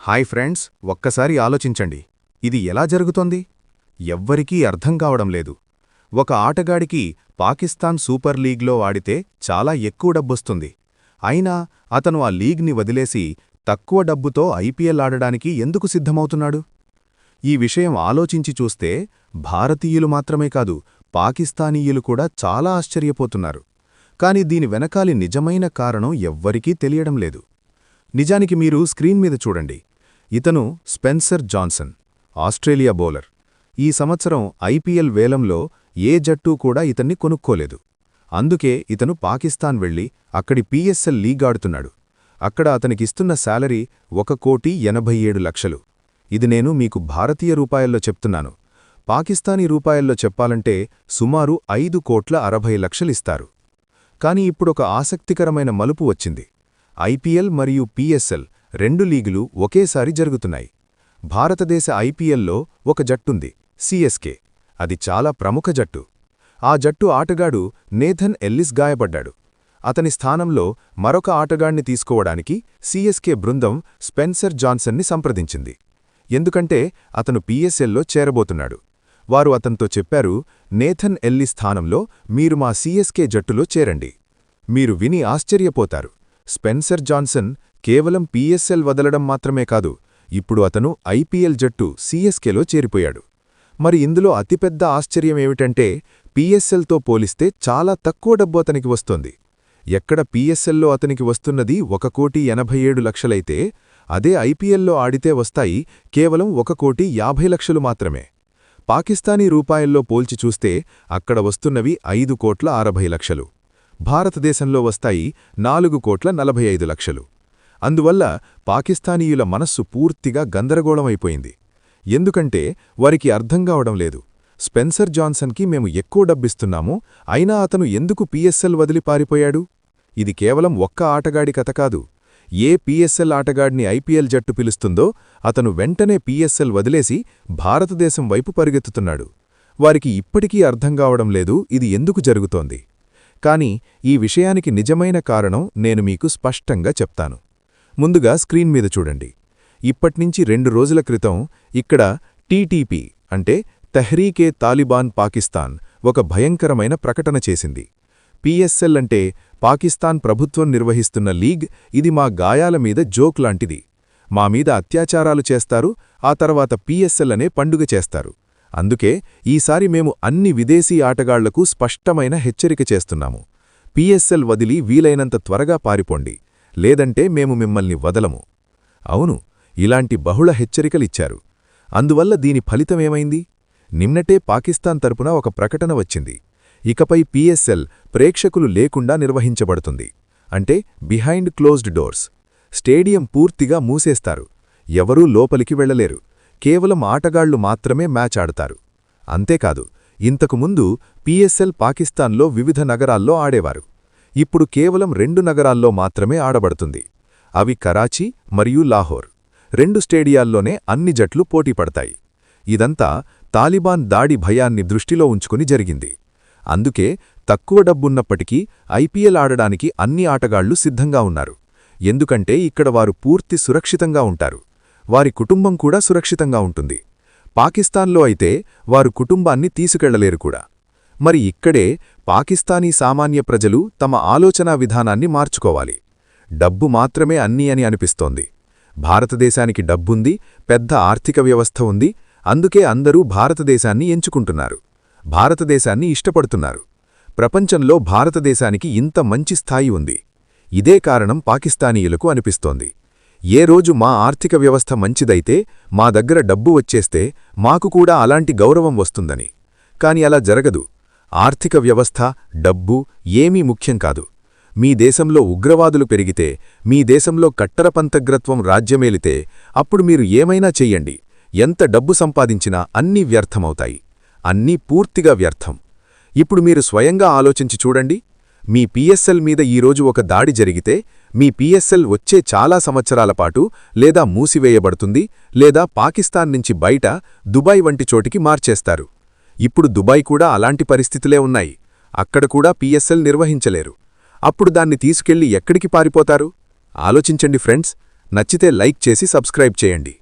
Hi friends, ఒక్కసారి ఆలోచించండి. ఇది ఎలా జరుగుతోంది? ఎవ్వరికీ అర్థం కావడం లేదు. ఒక ఆటగాడికి పాకిస్తాన్ సూపర్ లీగ్లో ఆడితే చాలా ఎక్కువ డబ్బొస్తుంది. అయినా అతను ఆ లీగ్ని వదిలేసి తక్కువ డబ్బుతో ఐపీఎల్ ఆడడానికి ఎందుకు సిద్ధమవుతున్నాడు? ఈ విషయం ఆలోచించి చూస్తే భారతీయులు మాత్రమే కాదు, పాకిస్తానీయులు కూడా చాలా ఆశ్చర్యపోతున్నారు. కాని దీని వెనకాలి నిజమైన కారణం ఎవ్వరికీ తెలియడం లేదు. నిజానికి మీరు స్క్రీన్ మీద చూడండి. ఇతను స్పెన్సర్ జాన్సన్, ఆస్ట్రేలియా బౌలర్. ఈ సంవత్సరం ఐపీఎల్ వేలంలో ఏ జట్టూ కూడా ఇతన్ని కొనుక్కోలేదు. అందుకే ఇతను పాకిస్తాన్ వెళ్లి అక్కడి పీఎస్ఎల్ లీగ్ ఆడుతున్నాడు. అక్కడ అతనికిస్తున్న శాలరీ 1,87,00,000. ఇది నేను మీకు భారతీయ రూపాయల్లో చెప్తున్నాను. పాకిస్తానీ రూపాయల్లో చెప్పాలంటే సుమారు 5,60,00,000 ఇస్తారు. కాని ఇప్పుడొక ఆసక్తికరమైన మలుపు వచ్చింది. ఐపీఎల్ మరియు పీఎస్ఎల్ రెండు లీగులు ఒకేసారి జరుగుతున్నాయి. భారతదేశ ఐపీఎల్లో ఒక జట్టుంది, సీఎస్కే. అది చాలా ప్రముఖ జట్టు. ఆ జట్టు ఆటగాడు నేథన్ ఎల్లిస్ గాయపడ్డాడు. అతని స్థానంలో మరొక ఆటగాణ్ణి తీసుకోవడానికి సీఎస్కే బృందం స్పెన్సర్ జాన్సన్ని సంప్రదించింది. ఎందుకంటే అతను పీఎస్ఎల్లో చేరబోతున్నాడు. వారు అతనితో చెప్పారు, నేథన్ ఎల్లిస్ స్థానంలో మీరు మా సీఎస్కే జట్టులో చేరండి. మీరు విని ఆశ్చర్యపోతారు. స్పెన్సర్ జాన్సన్ కేవలం పీఎస్ఎల్ వదలడం మాత్రమే కాదు, ఇప్పుడు అతను ఐపీఎల్ జట్టు సీఎస్కేలో చేరిపోయాడు. మరి ఇందులో అతిపెద్ద ఆశ్చర్యమేమిటంటే పీఎస్ఎల్తో పోలిస్తే చాలా తక్కువ డబ్బు అతనికి వస్తోంది. ఎక్కడ పీఎస్ఎల్లో అతనికి వస్తున్నది 1,87,00,000 అదే ఐపీఎల్లో ఆడితే వస్తాయి కేవలం 1,50,00,000 మాత్రమే. పాకిస్తానీ రూపాయల్లో పోల్చి చూస్తే అక్కడ వస్తున్నవి 5,60,00,000. భారతదేశంలో వస్తాయి 4,45,00,000. అందువల్ల పాకిస్తానీయుల మనస్సు పూర్తిగా గందరగోళమైపోయింది. ఎందుకంటే వారికి అర్థం కావడం లేదు. స్పెన్సర్ జాన్సన్కి మేము ఎక్కువ డబ్బిస్తున్నాము, అయినా అతను ఎందుకు పీఎస్ఎల్ వదిలి పారిపోయాడు? ఇది కేవలం ఒక్క ఆటగాడి కథ కాదు. ఏ పీఎస్ఎల్ ఆటగాడిని ఐపీఎల్ జట్టు పిలుస్తుందో అతను వెంటనే పీఎస్ఎల్ వదిలేసి భారతదేశం వైపు పరిగెత్తుతున్నాడు. వారికి ఇప్పటికీ అర్థం కావడం లేదు ఇది ఎందుకు జరుగుతోంది. కాని ఈ విషయానికి నిజమైన కారణం నేను మీకు స్పష్టంగా చెప్తాను. ముందుగా స్క్రీన్ మీద చూడండి. ఇప్పట్నించి 2 రోజుల క్రితం ఇక్కడ టీటీపీ అంటే తెహ్రీకే తాలిబాన్ పాకిస్తాన్ ఒక భయంకరమైన ప్రకటన చేసింది. పీఎస్ఎల్ అంటే పాకిస్తాన్ ప్రభుత్వం నిర్వహిస్తున్న లీగ్. ఇది మా గాయాల మీద జోక్ లాంటిది. మా మీద అత్యాచారాలు చేస్తారు, ఆ తర్వాత పీఎస్ఎల్ అనే పండుగ చేస్తారు. అందుకే ఈసారి మేము అన్ని విదేశీ ఆటగాళ్లకు స్పష్టమైన హెచ్చరిక చేస్తున్నాము. పీఎస్ఎల్ వదిలి వీలైనంత త్వరగా పారిపోండి, లేదంటే మేము మిమ్మల్ని వదలము. అవును, ఇలాంటి బహుళ హెచ్చరికలిచ్చారు. అందువల్ల దీని ఫలితమేమైంది? నిన్నటే పాకిస్తాన్ తరపున ఒక ప్రకటన వచ్చింది. ఇకపై పీఎస్ఎల్ ప్రేక్షకులు లేకుండా నిర్వహించబడుతుంది. అంటే బిహైండ్ క్లోజ్డ్ డోర్స్. స్టేడియం పూర్తిగా మూసేస్తారు. ఎవరూ లోపలికి వెళ్లలేరు. కేవలం ఆటగాళ్లు మాత్రమే మ్యాచ్ ఆడతారు. అంతేకాదు, ఇంతకుముందు పీఎస్ఎల్ పాకిస్తాన్లో వివిధ నగరాల్లో ఆడేవారు. ఇప్పుడు కేవలం 2 నగరాల్లో మాత్రమే ఆడబడుతుంది. అవి కరాచీ మరియు లాహోర్. 2 స్టేడియాల్లోనే అన్ని జట్లు పోటీపడతాయి. ఇదంతా తాలిబాన్ దాడి భయాన్ని దృష్టిలో ఉంచుకుని జరిగింది. అందుకే తక్కువ డబ్బున్నప్పటికీ ఐపీఎల్ ఆడడానికి అన్ని ఆటగాళ్లు సిద్ధంగా ఉన్నారు. ఎందుకంటే ఇక్కడ వారు పూర్తి సురక్షితంగా ఉంటారు. వారి కుటుంబం కూడా సురక్షితంగా ఉంటుంది. పాకిస్తాన్లో అయితే వారు కుటుంబాన్ని తీసుకెళ్లలేరు కూడా. మరి ఇక్కడే పాకిస్తానీ సామాన్య ప్రజలు తమ ఆలోచనా విధానాన్ని మార్చుకోవాలి. డబ్బు మాత్రమే అన్నీ అని అనిపిస్తోంది. భారతదేశానికి డబ్బుంది, పెద్ద ఆర్థిక వ్యవస్థ ఉంది. అందుకే అందరూ భారతదేశాన్ని ఎంచుకుంటున్నారు, భారతదేశాన్ని ఇష్టపడుతున్నారు. ప్రపంచంలో భారతదేశానికి ఇంత మంచి స్థాయి ఉంది. ఇదే కారణం పాకిస్తానీయులకు అనిపిస్తోంది. ఏ రోజు మా ఆర్థిక వ్యవస్థ మంచిదైతే, మా దగ్గర డబ్బు వచ్చేస్తే మాకు కూడా అలాంటి గౌరవం వస్తుందని. కాని అలా జరగదు. ఆర్థిక వ్యవస్థ, డబ్బు ఏమీ ముఖ్యం కాదు. మీ దేశంలో ఉగ్రవాదులు పెరిగితే, మీ దేశంలో కట్టరపంతగ్రత్వం రాజ్యమేలితే అప్పుడు మీరు ఏమైనా చెయ్యండి, ఎంత డబ్బు సంపాదించినా అన్నీ వ్యర్థమవుతాయి. అన్నీ పూర్తిగా వ్యర్థం. ఇప్పుడు మీరు స్వయంగా ఆలోచించి చూడండి. మీ పీఎస్ఎల్ మీద ఈరోజు ఒక దాడి జరిగితే మీ పీఎస్ఎల్ వచ్చే చాలా సంవత్సరాల పాటు లేదా మూసివేయబడుతుంది, లేదా పాకిస్తాన్ నుంచి బయట దుబాయ్ వంటి చోటికి మార్చేస్తారు. ఇప్పుడు దుబాయ్ కూడా అలాంటి పరిస్థితులే ఉన్నాయి. అక్కడ కూడా పీఎస్ఎల్ నిర్వహించలేరు. అప్పుడు దాన్ని తీసుకెళ్లి ఎక్కడికి పారిపోతారు? ఆలోచించండి ఫ్రెండ్స్. నచ్చితే లైక్ చేసి సబ్స్క్రైబ్ చేయండి.